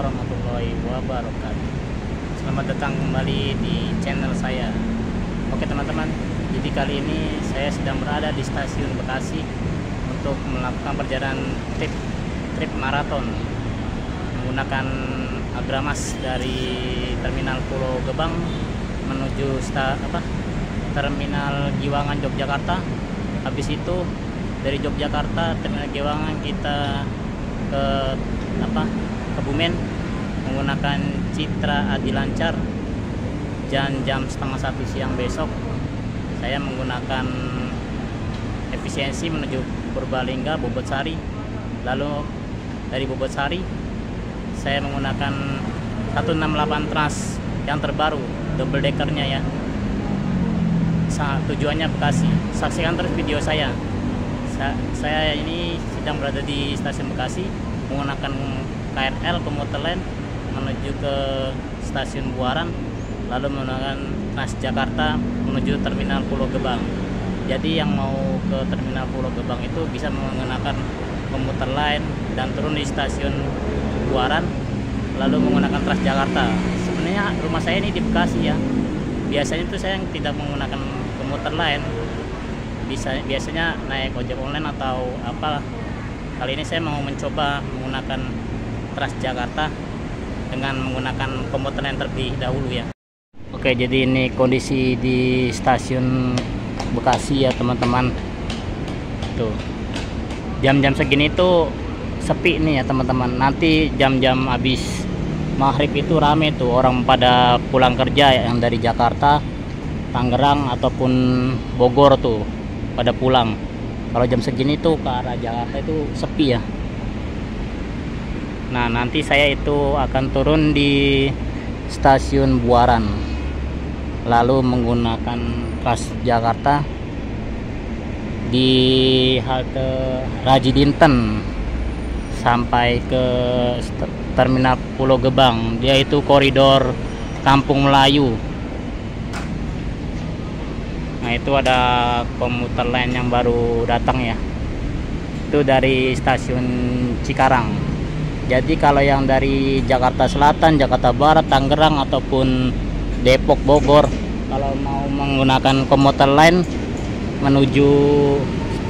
warahmatullahi wabarakatuh. Selamat datang kembali di channel saya. Oke teman-teman, jadi kali ini saya sedang berada di stasiun Bekasi untuk melakukan perjalanan trip maraton menggunakan Agramas dari Terminal Pulau Gebang menuju Terminal Giwangan Yogyakarta. Habis itu dari Yogyakarta Terminal Giwangan kita ke Kebumen menggunakan Citra Adi Lancar, dan jam 12:30 siang besok saya menggunakan efisiensi menuju Purbalingga Bobotsari. Lalu dari Bobotsari saya menggunakan 168 Trans yang terbaru, double deckernya ya. Tujuannya Bekasi. Saksikan terus video saya. Saya ini sedang berada di stasiun Bekasi menggunakan KRL komuter lain menuju ke stasiun Buaran, lalu menggunakan Transjakarta menuju Terminal Pulau Gebang. Jadi yang mau ke Terminal Pulau Gebang itu bisa menggunakan komuter lain dan turun di stasiun Buaran, lalu menggunakan Transjakarta. Sebenarnya rumah saya ini di Bekasi ya. Biasanya itu saya tidak menggunakan komuter lain. Biasanya naik ojek online atau apa. Kali ini saya mau mencoba menggunakan Transjakarta dengan menggunakan komuter lain terlebih dahulu ya. Oke, jadi ini kondisi di stasiun Bekasi ya teman-teman. Tuh, jam-jam segini tuh sepi nih ya teman-teman. Nanti jam-jam habis maghrib itu rame tuh, orang pada pulang kerja ya, yang dari Jakarta, Tangerang ataupun Bogor tuh pada pulang. Kalau jam segini tuh ke arah Jakarta itu sepi ya. Nah, nanti saya itu akan turun di stasiun Buaran, lalu menggunakan Transjakarta di halte Raji Dinten sampai ke Terminal Pulau Gebang. Dia itu koridor Kampung Melayu. Nah, itu ada komuter lain yang baru datang ya. Itu dari stasiun Cikarang. Jadi kalau yang dari Jakarta Selatan, Jakarta Barat, Tangerang ataupun Depok, Bogor, kalau mau menggunakan komuter lain menuju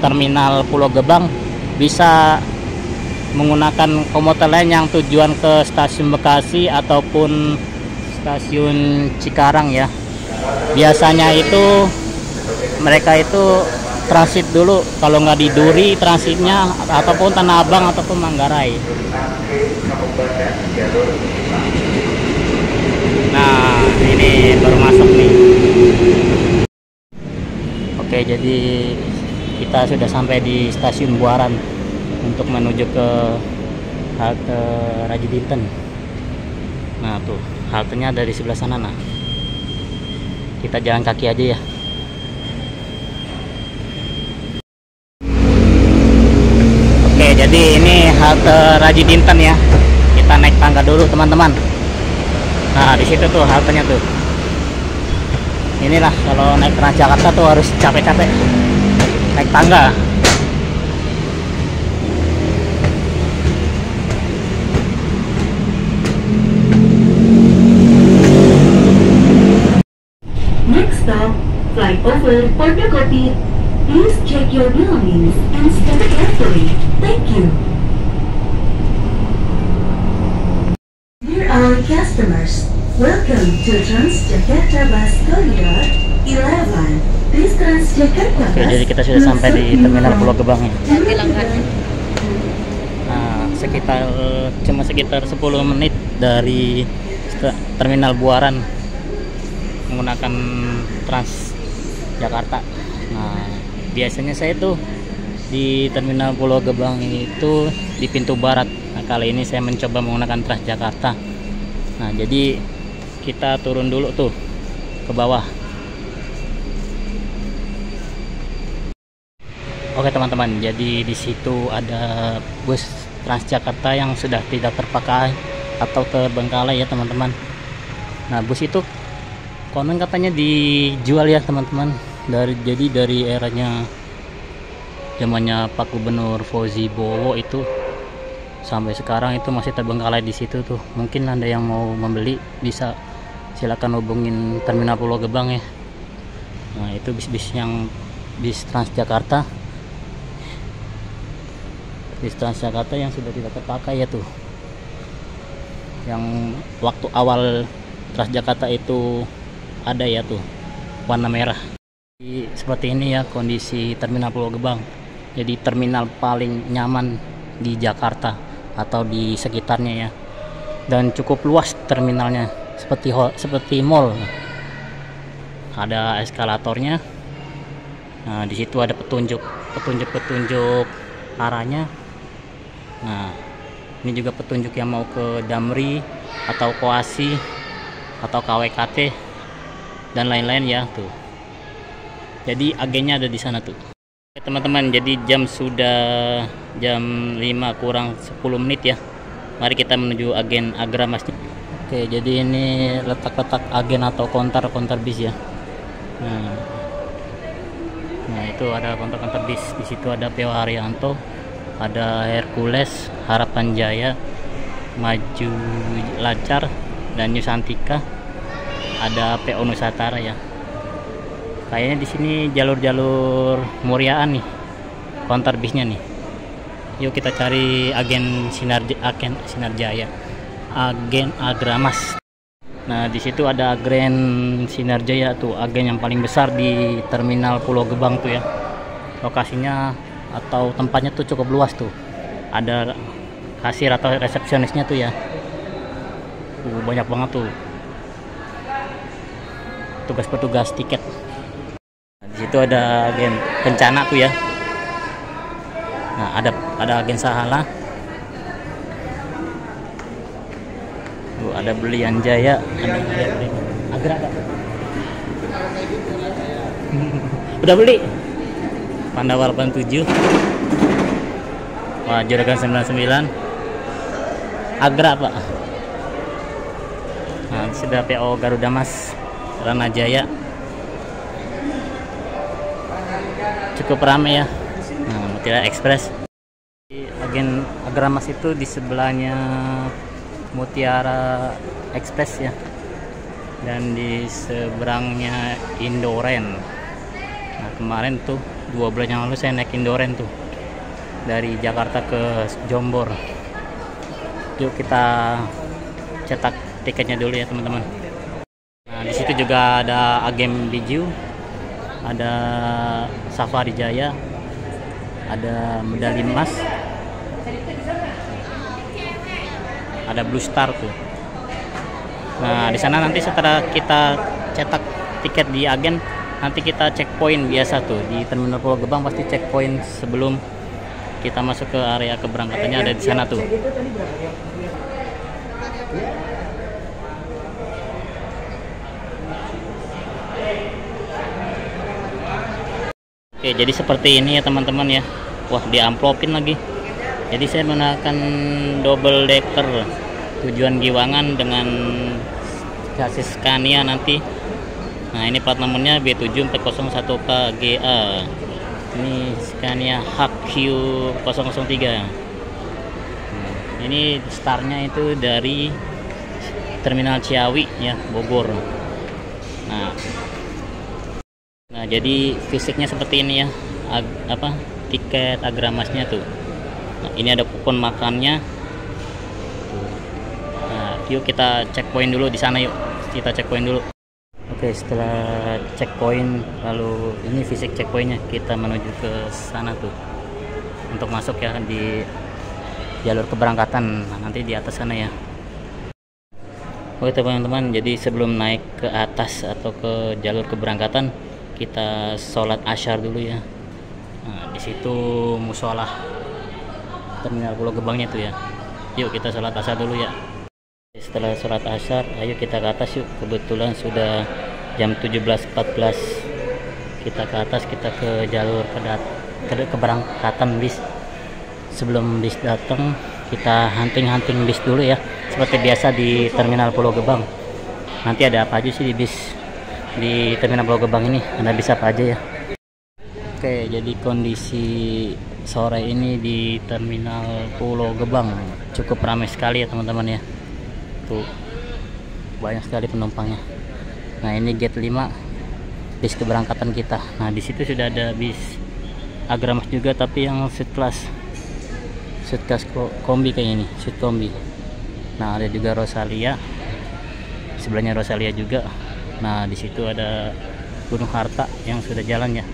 Terminal Pulau Gebang, bisa menggunakan komuter lain yang tujuan ke stasiun Bekasi ataupun stasiun Cikarang ya. Biasanya itu mereka itu transit dulu, kalau nggak di Duri transitnya, ataupun Tanah Abang ataupun Manggarai. Nah, ini baru masuk nih. Oke, jadi kita sudah sampai di stasiun Buaran untuk menuju ke halte Raji Dinten. Nah tuh, haltenya dari sebelah sana. Nah, kita jalan kaki aja ya. Oke, jadi ini halte Raji Dinten ya. Kita naik tangga dulu teman-teman. Nah, di situ tuh haltenya tuh. Inilah kalau naik Transjakarta tuh harus capek-capek naik tangga. Next stop, flyover Pondokopi. Please check your belongings and step carefully. Thank you. Dear our customers, welcome to Transjakarta Bus Corridor 11. This Transjakarta Oke, bus jadi kita sudah sampai di Terminal Pulau Gebang ya. Nah, cuma sekitar 10 menit dari Terminal Buaran menggunakan Transjakarta. Nah, biasanya saya tuh di Terminal Pulau Gebang itu di pintu barat. Nah, kali ini saya mencoba menggunakan Transjakarta. Nah, jadi kita turun dulu tuh ke bawah. Oke teman-teman, jadi di situ ada bus Transjakarta yang sudah tidak terpakai atau terbengkalai ya teman-teman. Nah, bus itu konon katanya dijual ya teman-teman. Jadi dari eranya zamannya Pak Gubernur Fauzi Bowo itu sampai sekarang itu masih terbengkalai di situ tuh. Mungkin Anda yang mau membeli bisa silakan hubungin Terminal Pulau Gebang ya. Nah, itu bis-bis yang bis Transjakarta. Bis Transjakarta yang sudah tidak terpakai ya tuh. Yang waktu awal Transjakarta itu ada ya tuh, warna merah. Seperti ini ya kondisi Terminal Pulau Gebang. Jadi terminal paling nyaman di Jakarta atau di sekitarnya ya. Dan cukup luas terminalnya, seperti mall. Ada eskalatornya. Nah, di situ ada petunjuk arahnya. Nah, ini juga petunjuk yang mau ke Damri atau Koasi atau KWKT dan lain-lain ya tuh. Jadi agennya ada di sana tuh. Oke, teman-teman, jadi sudah jam 5 kurang 10 menit ya. Mari kita menuju agen Agramas. Oke, jadi ini letak-letak agen atau konter bis ya. Nah, itu ada konter bis. Di situ ada PO Haryanto, ada Hercules, Harapan Jaya, Maju Lancar, dan Nusantika. Ada PO Nusantara ya. Kayaknya di sini jalur-jalur Muryaan nih, konter bisnya nih. Yuk kita cari agen Sinarjaya, agen Agramas. Nah, di situ ada agen Sinarjaya tuh, agen yang paling besar di Terminal Pulau Gebang tuh ya. Lokasinya atau tempatnya tuh cukup luas tuh. Ada kasir atau resepsionisnya tuh ya. Banyak banget tuh. Petugas tiket. Nah, di situ ada agen Kencana tuh ya. Nah, ada agen Sahala. Ada Belian Jaya, ada Agra. Udah beli? Pandawa 87. Wah, Juragan 99. Agra, Pak. Nah, sudah PO Garuda Mas, Rana Jaya. Cukup ramai ya. Nah, Mutiara Express. Agen Agramas itu di sebelahnya Mutiara Express ya, dan di seberangnya Indoren. Nah, kemarin tuh 2 bulan yang lalu saya naik Indoren tuh dari Jakarta ke Jombor. Yuk kita cetak tiketnya dulu ya teman-teman. Nah, di situ juga ada agen Biju, ada Safari Jaya, ada medali emas, ada Blue Star tuh. Nah, di sana nanti setelah kita cetak tiket di agen, nanti kita checkpoint biasa tuh di Terminal Pulau Gebang, pasti checkpoint sebelum kita masuk ke area keberangkatannya ada di sana tuh. Oke, jadi seperti ini ya teman-teman ya. Wah, diamplopin lagi. Jadi saya menggunakan double decker tujuan Giwangan dengan chassis Scania nanti. Nah, ini plat nomornya B7401KGA. Ini Scania HQ003. Ini startnya itu dari Terminal Ciawi ya, Bogor. Nah, jadi fisiknya seperti ini ya. Tiket Agramasnya tuh. Nah, ini ada kupon makannya. Nah, yuk kita checkpoint dulu di sana yuk. Kita checkpoint dulu. Oke, setelah checkpoint, lalu ini fisik checkpointnya, kita menuju ke sana tuh untuk masuk ya di jalur keberangkatan. Nah, nanti di atas sana ya. Oke teman-teman, jadi sebelum naik ke atas atau ke jalur keberangkatan, kita sholat asyar dulu ya. Nah, di situ musola Terminal Pulau Gebangnya tuh ya. Yuk kita sholat asar dulu ya. Setelah sholat asar, ayo kita ke atas yuk. Kebetulan sudah jam 17.14. Kita ke atas, kita ke jalur keberangkatan bis. Sebelum bis datang, kita hunting bis dulu ya. Seperti biasa di Terminal Pulau Gebang. Nanti ada apa aja sih di bis di Terminal Pulau Gebang ini? Ada bis apa aja ya? Oke, jadi kondisi sore ini di Terminal Pulau Gebang cukup ramai sekali ya teman-teman ya. Tuh banyak sekali penumpangnya. Nah, ini gate 5 bis keberangkatan kita. Nah, di situ sudah ada bis Agramas juga, tapi yang suite class kombi kayak ini, suite kombi. Nah, ada juga Rosalia. Sebelahnya Rosalia juga. Nah, di situ ada Gunung Harta yang sudah jalan ya.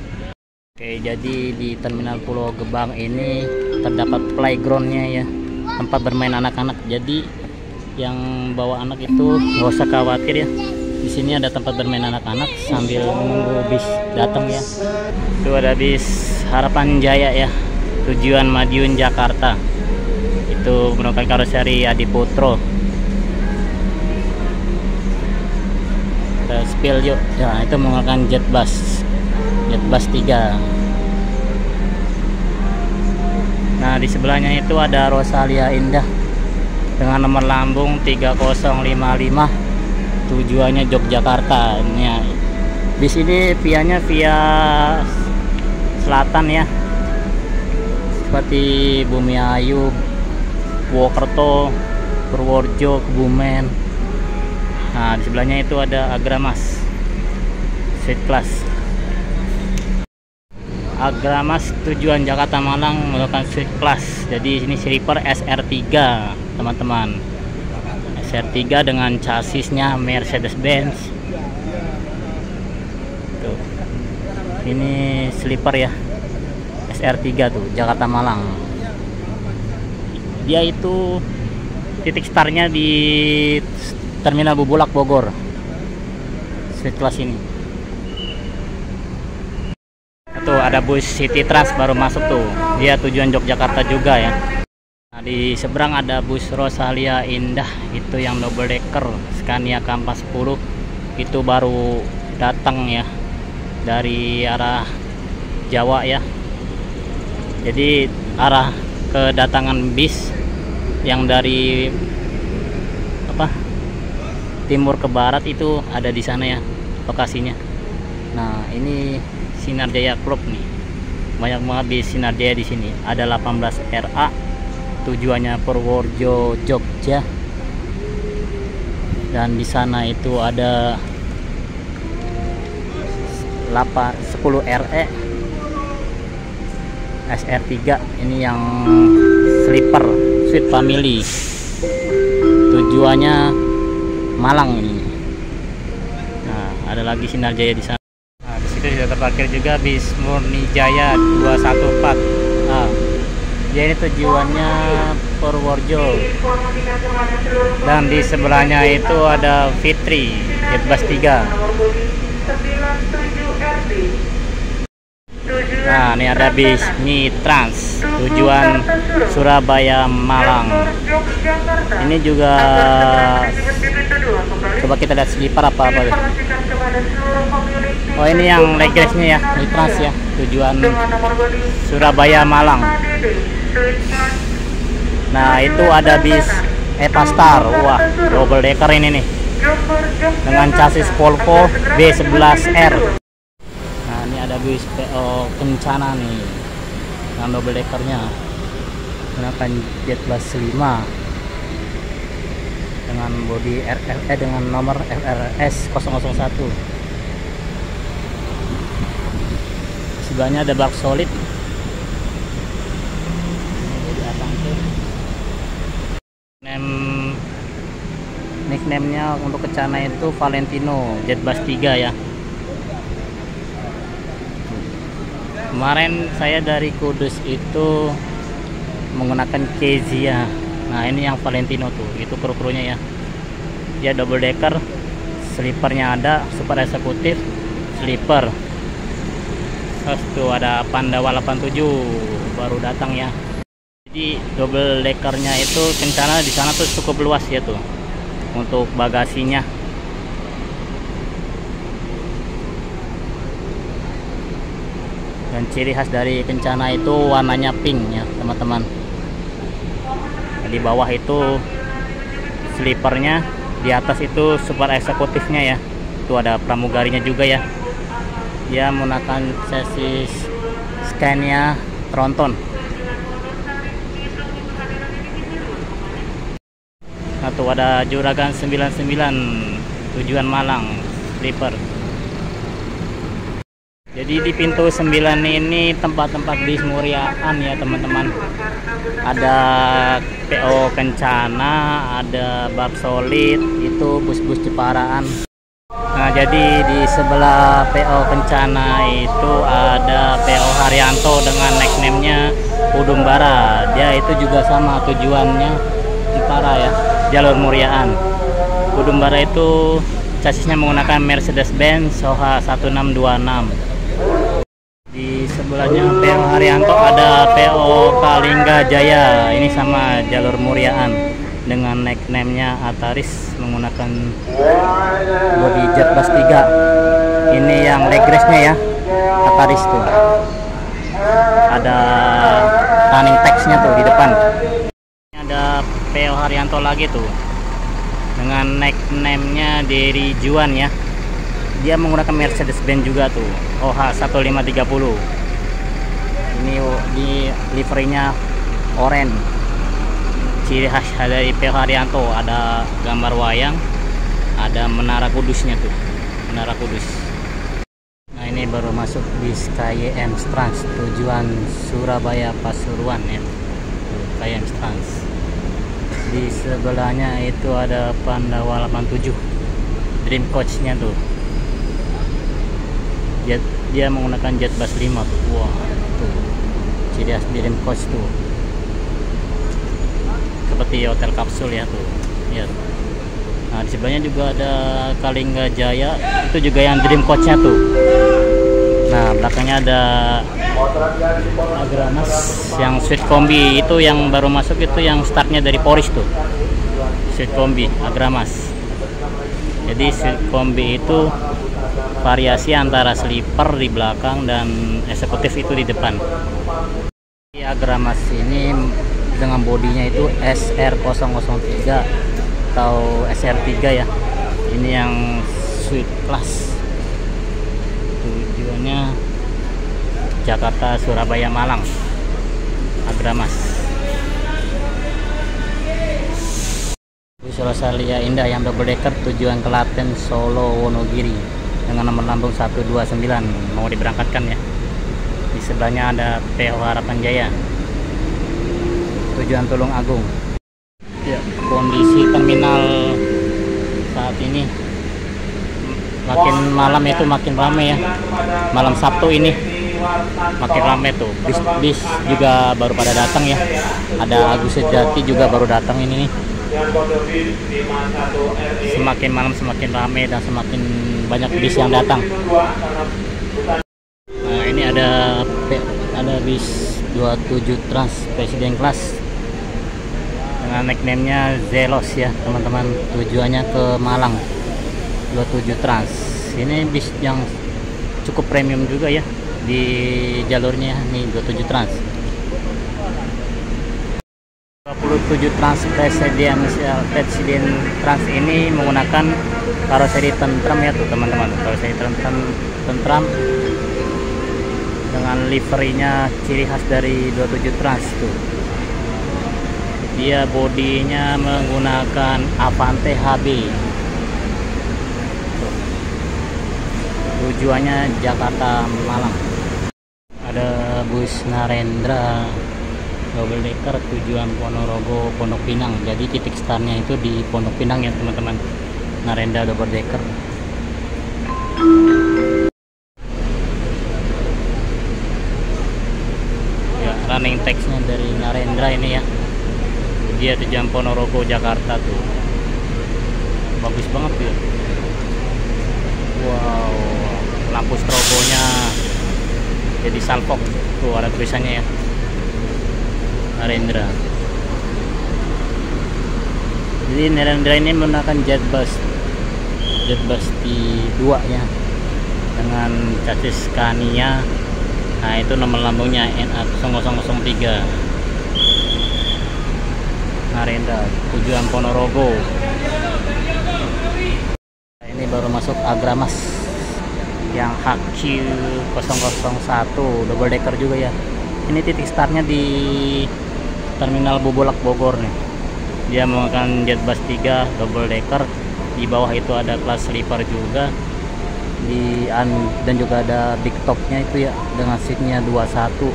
Oke, jadi di Terminal Pulau Gebang ini terdapat playgroundnya ya, tempat bermain anak-anak. Jadi yang bawa anak itu nggak usah khawatir ya. Di sini ada tempat bermain anak-anak sambil menunggu bis datang ya. Itu ada bis Harapan Jaya ya, tujuan Madiun Jakarta. Itu menggunakan karoseri Adiputro. Kita spill yuk. Ya, itu menggunakan Jetbus 3. Nah, di sebelahnya itu ada Rosalia Indah dengan nomor lambung 3055, tujuannya Yogyakarta. Ini bis ini via selatan ya, seperti Bumiayu, Purwokerto, Purworejo, Kebumen. Nah, di sebelahnya itu ada Agramas suite class. Agramas tujuan Jakarta Malang melakukan suite class. Jadi ini sleeper SR3 teman-teman. SR3 dengan chassisnya Mercedes-Benz. Tuh. Ini sleeper ya. SR3 tuh Jakarta Malang. Dia itu titik startnya di Terminal Bubulak Bogor. Suite class ini. Tuh ada bus City Trans baru masuk tuh. Dia tujuan Yogyakarta juga ya. Nah, di seberang ada bus Rosalia Indah, itu yang double decker Scania Kampas 10. Itu baru datang ya dari arah Jawa ya. Jadi arah kedatangan bis yang dari timur ke barat itu ada di sana ya lokasinya. Nah, ini Sinar Jaya Club nih. Banyak banget bis Sinar Jaya di sini. Ada 18 RA tujuannya Purworejo, Jogja. Dan di sana itu ada 10 RE SR3. Ini yang sleeper suite family. Tujuannya Malang ini. Nah, ada lagi Sinar Jaya di sana. Itu sudah terparkir juga bis Murni Jaya 214. Nah, dia ini tujuannya Purworejo. Dan di sebelahnya itu ada Fitri Jetbus 3. Nah, ini ada bis Mitrans tujuan Surabaya Malang. Ini juga coba kita lihat sleeper apa. Oh, ini yang leggresnya ya, Mitrans ya, tujuan Surabaya Malang. Nah, itu ada bis Epastar. Wah, double decker ini nih, dengan chassis Volvo B11R. Nah, ini ada bis PO Kencana nih, dengan double deckernya, menggunakan Jetbus 5 dengan bodi RLE dengan nomor FRS 001. Sebelahnya ada bak solid. Nickname-nya untuk Kencana itu Valentino Jetbus 3 ya. Kemarin saya dari Kudus itu menggunakan Kezia. Nah, ini yang Valentino tuh, itu kru-krunya ya. Dia double decker, sleepernya ada, super eksekutif, sleeper. Terus tuh ada Pandawa 87 baru datang ya. Jadi double deckernya itu Kencana di sana tuh cukup luas ya tuh untuk bagasinya. Dan ciri khas dari Kencana itu warnanya pink ya teman-teman. Di bawah itu sleepernya, di atas itu super eksekutifnya ya. Itu ada pramugarinya juga ya. Dia menggunakan chassis Scania tronton. Nah tuh ada Juragan 99 tujuan Malang sleeper. Jadi di pintu 9 ini tempat-tempat bis Muriaan ya teman-teman. Ada PO Kencana, ada Bab Solid, itu bus-bus Jeparaan. Nah jadi di sebelah PO Kencana itu ada PO Haryanto dengan nickname-nya Udumbara. Dia itu juga sama tujuannya Jepara ya, jalur Muriaan. Udumbara itu chasisnya menggunakan Mercedes-Benz Soha 1626. Di sebelahnya PO Haryanto ada PO Kalingga Jaya. Ini sama jalur Muriaan dengan nickname-nya Ataris menggunakan body jet bus 3. Ini yang leg race-nya ya, Ataris tuh. Ada running text-nya tuh di depan. Ini ada PO Haryanto lagi tuh dengan nickname-nya Derry Juan ya. Dia menggunakan Mercedes-Benz juga tuh, OH 1530. Ini di liverynya oranye. Ciri khas dari PO Haryanto ada gambar wayang, ada menara kudusnya tuh, menara kudus. Nah ini baru masuk di KYM Trans tujuan Surabaya Pasuruan ya, tuh, KYM Trans. Di sebelahnya itu ada Pandawa 87 Dream Coach-nya tuh. Dia menggunakan jet bus 5 tuh. Wah, tuh. Ciri khas Dream Coach tuh. Seperti hotel kapsul ya tuh. Ya. Nah, di sebelahnya juga ada Kalingga Jaya, itu juga yang Dream Coach-nya tuh. Nah, belakangnya ada Agramas yang Sweet Kombi, itu yang baru masuk, itu yang startnya dari Poris tuh. Sweet Kombi Agramas. Jadi Sweet Kombi itu variasi antara sleeper di belakang dan eksekutif itu di depan. Di Agramas ini dengan bodinya itu SR003 atau SR3 ya. Ini yang Sweet Class. Tujuannya Jakarta, Surabaya, Malang. Agramas. Bus Rosalia Indah yang double decker tujuan Klaten, Solo, Wonogiri dengan nomor lambung 129 mau diberangkatkan ya. Di sebelahnya ada PO Harapan Jaya tujuan Tulung Agung. Ya, kondisi terminal saat ini makin malam itu makin ramai ya. Malam Sabtu ini makin ramai tuh. Bis juga baru pada datang ya. Ada Agus Sejati juga baru datang ini nih. Semakin malam semakin ramai dan semakin banyak bis yang datang. Nah ini ada bis 27 Trans Presiden Class dengan nickname-nya Zelos ya teman-teman. Tujuannya ke Malang. 27 Trans. Ini bis yang cukup premium juga ya di jalurnya nih 27 Trans. 27 Trans Presiden Trans ini menggunakan karoseri tentram ya tuh teman-teman. Karoseri tentram dengan liverynya ciri khas dari 27 Trans tuh. Dia bodinya menggunakan Avante HB. Tuh. Tujuannya Jakarta Malang. Ada bus Narendra double decker tujuan Ponorogo Pondok Pinang. Jadi titik startnya itu di Pondok Pinang ya teman-teman. Narendra double decker. Ya, running text-nya dari Narendra ini ya. Dia tujuan Ponorogo Jakarta tuh. Bagus banget ya. Wow, lampu strobonya jadi salpok tuh, ada tulisannya ya. Narendra. Jadi Narendra ini menggunakan jet bus T2 ya dengan chassis Scania. Nah itu nomor lambungnya NA0003. Narendra tujuan Ponorogo. Nah, ini baru masuk Agramas yang HQ001 double decker juga ya. Ini titik startnya di Terminal Bubulak Bogor nih. Dia menggunakan Jetbus 3 double decker. Di bawah itu ada kelas sleeper juga. Dan juga ada big topnya itu ya, dengan seatnya 21.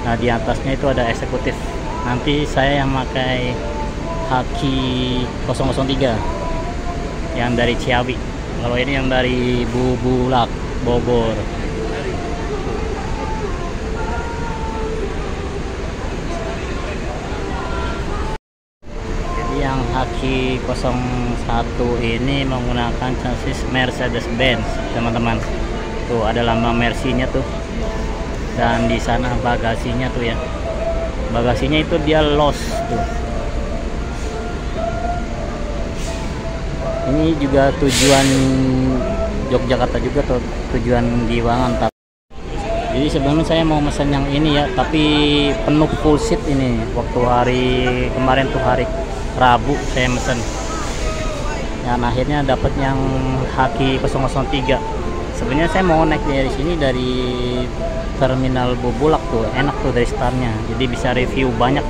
Nah di atasnya itu ada eksekutif. Nanti saya yang pakai HQ003 yang dari Ciawi. Kalau ini yang dari Bubulak Bogor. Yang HQ01 ini menggunakan chassis Mercedes-Benz, teman-teman. Tuh ada lambang Mercy-nya tuh. Dan di sana bagasinya tuh ya. Bagasinya itu dia los tuh. Ini juga tujuan Yogyakarta juga tuh, tujuan Giwangan. Jadi sebenarnya saya mau pesan yang ini ya, tapi penuh full seat ini. Waktu hari kemarin tuh hari Rabu saya mesen. Dan akhirnya dapat yang HQ003. Sebenarnya saya mau naik dari sini, dari Terminal Bubulak tuh, enak tuh dari startnya. Jadi bisa review banyak.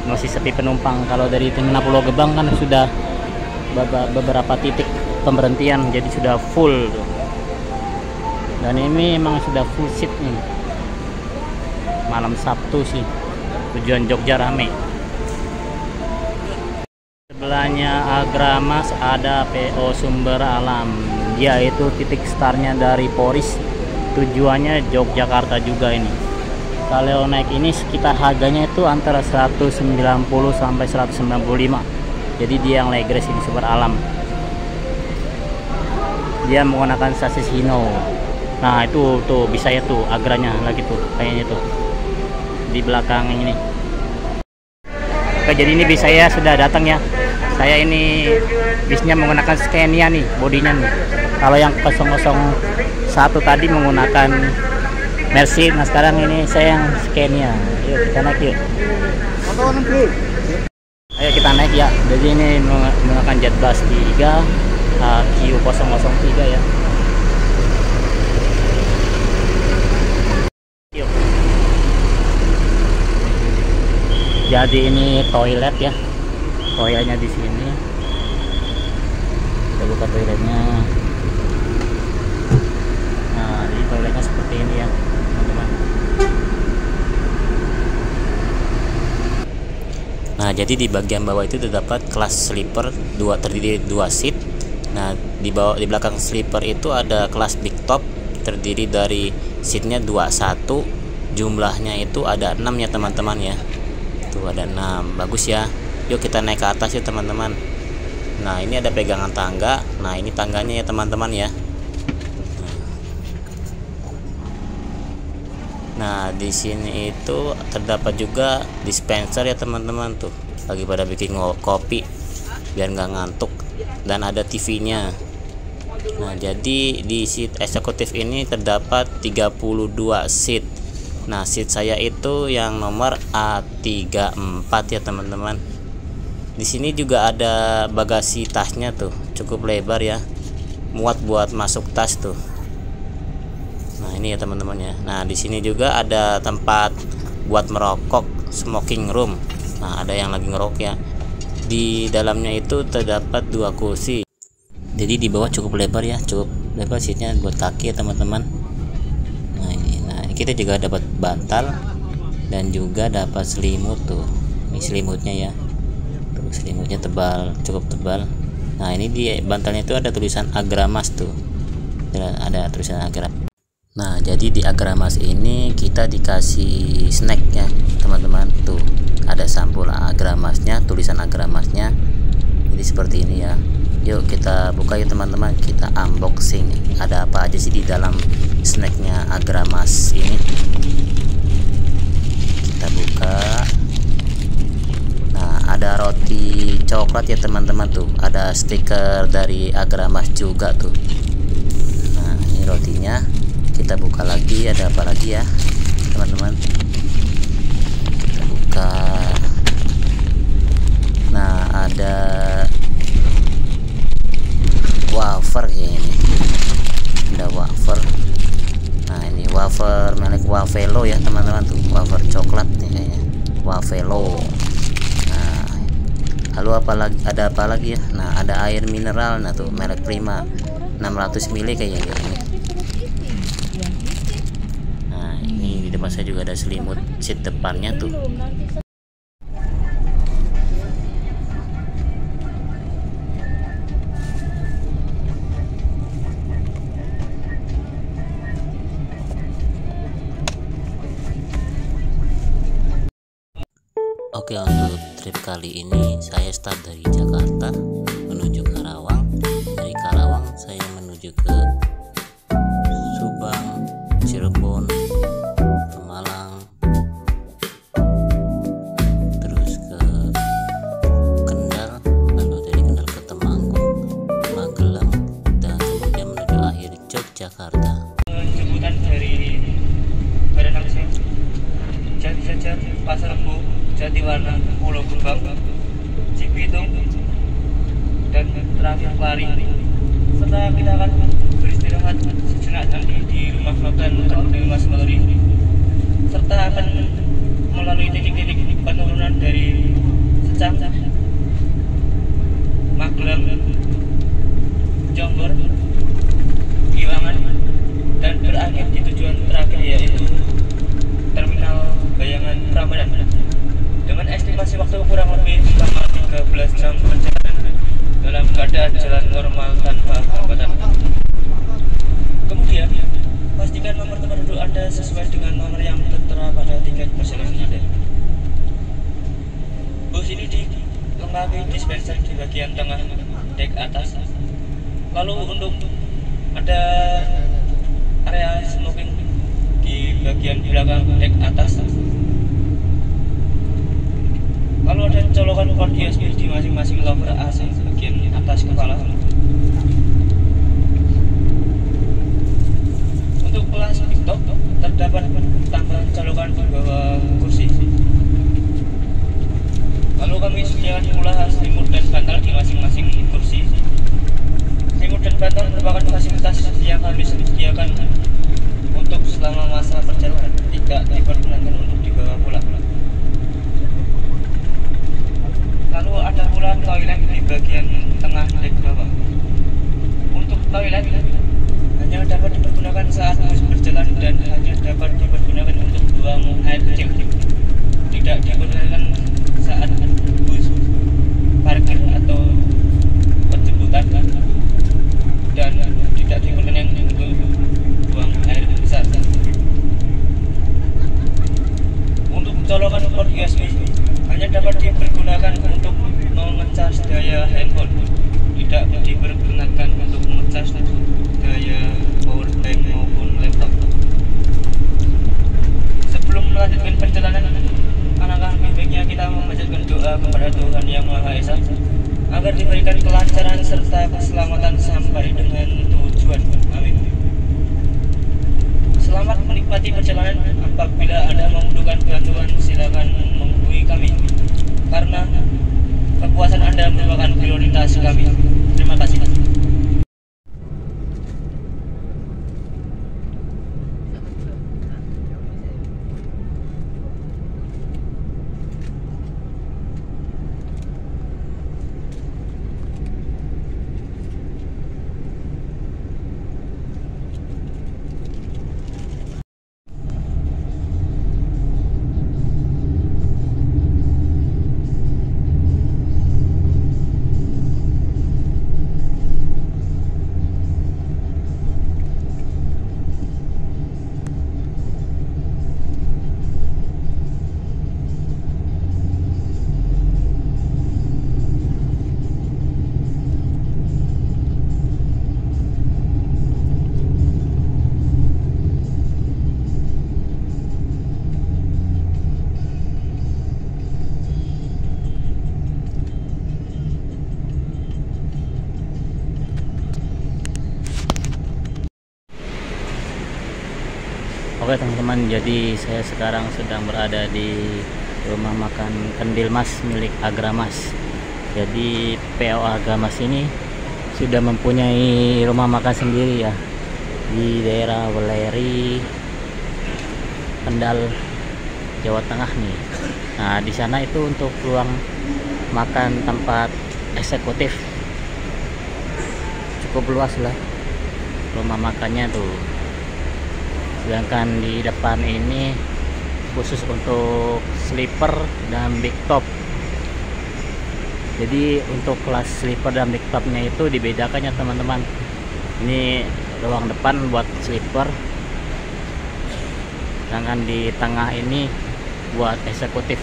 Masih sepi penumpang. Kalau dari Terminal Pulau Gebang kan sudah beberapa titik pemberhentian, jadi sudah full tuh. Dan ini emang sudah full seat nih. Malam Sabtu sih. Tujuan Jogja rame. Sebelahnya Agramas ada PO Sumber Alam. Dia itu titik startnya dari Poris. Tujuannya Yogyakarta juga ini. Kalau naik ini sekitar harganya itu antara 190 sampai 195. Jadi dia yang legres ini, Sumber Alam. Dia menggunakan chassis Hino. Nah itu tuh bisa ya tuh agranya lagi tuh kayaknya tuh di belakang ini. Oke, jadi ini bis saya sudah datang ya. Saya ini bisnya menggunakan Scania nih, bodinya nih. Kalau yang 001 tadi menggunakan Mercy. Nah sekarang ini saya yang Scania. Yuk kita naik yuk. Ayo kita naik ya. Jadi ini menggunakan Jetbus 3 HQ003 ya. Yuk. Jadi ini toilet ya. Toiletnya di sini. Kita buka toiletnya. Nah, jadi toiletnya seperti ini ya, teman-teman. Nah, jadi di bagian bawah itu terdapat kelas sleeper terdiri 2 seat. Nah, di belakang sleeper itu ada kelas big top terdiri dari seatnya 21. Jumlahnya itu ada 6 ya, teman-teman ya. Tuh ada 6. Bagus ya. Yuk kita naik ke atas ya, teman-teman. Nah, ini ada pegangan tangga. Nah, ini tangganya ya, teman-teman ya. Nah, di sini itu terdapat juga dispenser ya, teman-teman tuh. Lagi pada bikin kopi biar nggak ngantuk, dan ada TV-nya. Nah, jadi di seat eksekutif ini terdapat 32 seat. Nah, seat saya itu yang nomor A34 ya, teman-teman. Di sini juga ada bagasi tasnya tuh, cukup lebar ya, muat buat masuk tas tuh. Nah ini ya teman-teman ya. Nah di sini juga ada tempat buat merokok, smoking room. Nah ada yang lagi ngerokok ya. Di dalamnya itu terdapat 2 kursi. Jadi di bawah cukup lebar ya, cukup lebar seatnya buat kaki ya teman-teman. Nah ini kita juga dapat bantal dan juga dapat selimut tuh. Ini selimutnya ya. Selimutnya tebal, cukup tebal. Nah ini di bantalnya itu ada tulisan Agramas tuh, ada tulisan Agramas. Nah jadi di Agramas ini kita dikasih snack ya teman-teman, tuh ada sampul Agramasnya, tulisan Agramasnya. Jadi seperti ini ya. Yuk kita buka ya teman-teman, kita unboxing. Ada apa aja sih di dalam snacknya Agramas ini? Kita buka. Ada roti coklat ya teman-teman tuh, ada stiker dari Agramas juga tuh. Nah ini rotinya, kita buka lagi. Ada apa lagi ya teman-teman? Kita buka. Nah ada wafer ya, ini ada wafer. Wafelo ya teman-teman tuh, wafer coklat nih kayaknya, Wafelo. Nah, lalu ada apa lagi ya? Nah, ada air mineral, nah tuh merek Prima 600 ml kayaknya ini. Nah, ini di depan saya juga ada selimut seat depannya tuh. Oke, untuk trip kali ini saya start dari Jakarta menuju Karawang. Dari Karawang saya menuju ke Subang, Cirebon, Pemalang, terus ke Kendal, lalu dari Kendal ke Temanggung, Magelang, dan kemudian menuju akhir Yogyakarta. Jemputan dari Badan Aksi, Jajar, Pasar Rebo, Jatiwarna, Pulau Gebang, Cibitung, dan terakhir Kelari. Setelah kita akan beristirahat sejenak nanti di rumah makan Kandil Mas Melori, serta akan melalui titik-titik penurunan dari Secang, Magelang, Jombor, Giwangan, dan berakhir di tujuan terakhir yaitu Terminal Bayangan Prambanan. Dengan estimasi waktu kurang lebih selama 13 jam perjalanan dalam keadaan jalan normal tanpa hambatan. Kemudian, pastikan nomor tempat duduk Anda sesuai dengan nomor yang tertera pada tiket perjalanan Anda. Bus ini dilengkapi dispenser di bagian tengah dek atas. Lalu untuk ada area smoking di bagian belakang dek atas. Lalu ada colokan port USB di masing-masing lover AC bagian atas kepala. Untuk kelas pick-up terdapat tambahan colokan di bawah kursi. Lalu kami sediakan pula selimut dan bantal di masing-masing kursi. Selimut dan bantal merupakan fasilitas yang kami sediakan untuk selama masa perjalanan, tidak diperkenankan untuk dibawa pulang. Lalu ada pula toilet di bagian tengah dek bawah. Untuk toilet hanya dapat dipergunakan saat bus berjalan dan hanya dapat dipergunakan untuk buang air kecil. Tidak dipergunakan saat bus parkir atau penjemputan, dan tidak digunakan untuk buang air besar. Untuk colokan port USB hanya dapat dipergunakan untuk mengecas daya handphone, tidak dipergunakan untuk mengecas daya power bank maupun laptop. Sebelum melanjutkan perjalanan, alangkah baiknya kita memanjatkan doa kepada Tuhan Yang Maha Esa agar diberikan kelancaran serta keselamatan sampai dengan tujuan. Amin. Selamat menikmati perjalanan. Apabila Anda membutuhkan bantuan, silakan menghubungi kami, karena kepuasan Anda merupakan prioritas kami. Terima kasih. Oke teman-teman, jadi saya sekarang sedang berada di rumah makan Kendil Mas milik Agramas. Jadi PO Agramas ini sudah mempunyai rumah makan sendiri ya di daerah Weleri, Kendal, Jawa Tengah nih. Nah, di sana itu untuk ruang makan tempat eksekutif, cukup luas lah rumah makannya tuh. Sedangkan di depan ini khusus untuk sleeper dan big top. Jadi untuk kelas sleeper dan big topnya itu dibedakan ya teman-teman. Ini ruang depan buat sleeper, sedangkan di tengah ini buat eksekutif.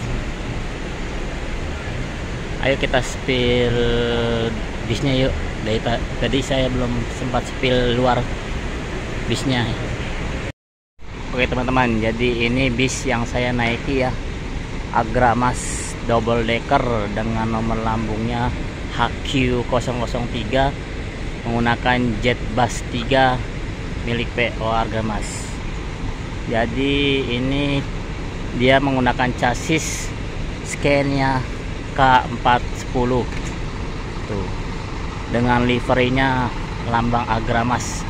Ayo kita spill bisnya yuk. Dari tadi saya belum sempat spill luar bisnya. Oke teman-teman, jadi ini bis yang saya naiki ya, Agramas double decker dengan nomor lambungnya HQ003 menggunakan jet bus 3 milik PO Agramas. Jadi ini dia menggunakan chassis Scania K410 tuh, dengan liverinya lambang Agramas.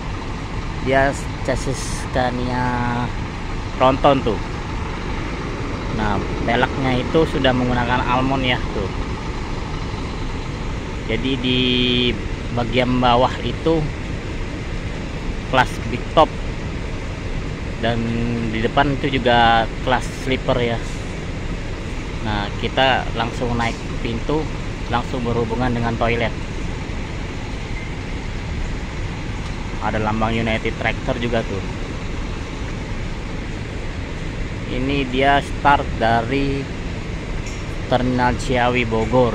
Dia chassis Scania tronton tuh. Nah, peleknya itu sudah menggunakan almond ya tuh. Jadi di bagian bawah itu kelas big top, dan di depan itu juga kelas sleeper ya. Nah, kita langsung naik pintu, langsung berhubungan dengan toilet. Ada lambang United Tractor juga tuh. Ini dia start dari Terminal Ciawi Bogor.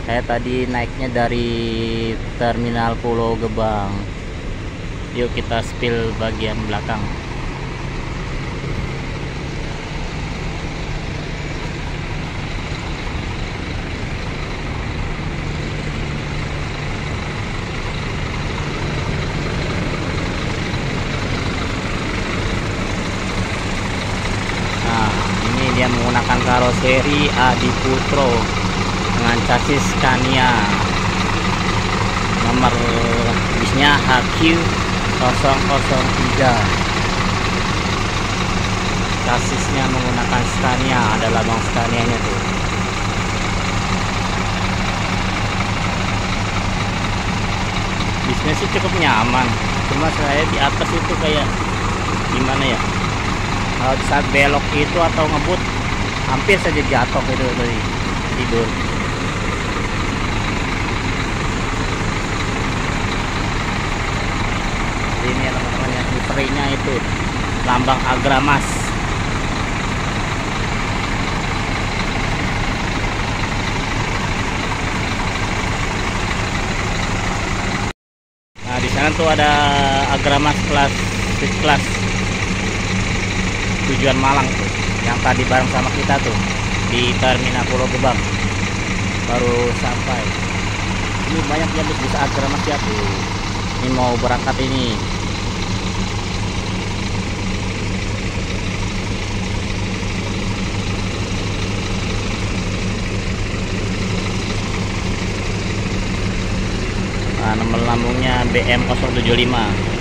Saya tadi naiknya dari Terminal Pulau Gebang. Yuk kita spill bagian belakang. Dia menggunakan karoseri Adi Putro dengan chassis Scania, nomor bisnya HQ003. Chassisnya menggunakan Scania, ada lambang Scania nya tuh. Bisnya sih cukup nyaman, cuma saya di atas itu kayak gimana ya, kalau saat belok itu atau ngebut hampir saja jatuh itu dari tidur. Ini ya teman-teman ya, liverinya itu lambang Agramas. Nah, di sana tuh ada Agramas kelas tujuan Malang tuh, yang tadi bareng sama kita tuh di Terminal Pulau Gebang baru sampai. Ini banyak yang bisa Agramas ya tuh. Ini mau berangkat ini. Nah, nomor lambungnya BM075.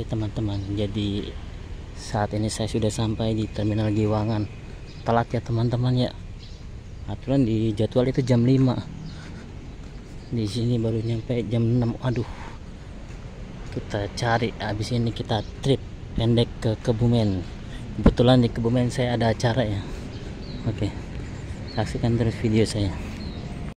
Oke teman-teman, jadi saat ini saya sudah sampai di Terminal Giwangan. Telat ya teman-teman ya. Aturan di jadwal itu jam 5. Di sini baru nyampe jam 6. Aduh. Kita cari, habis ini kita trip pendek ke Kebumen. Kebetulan di Kebumen saya ada acara ya. Oke. Saksikan terus video saya.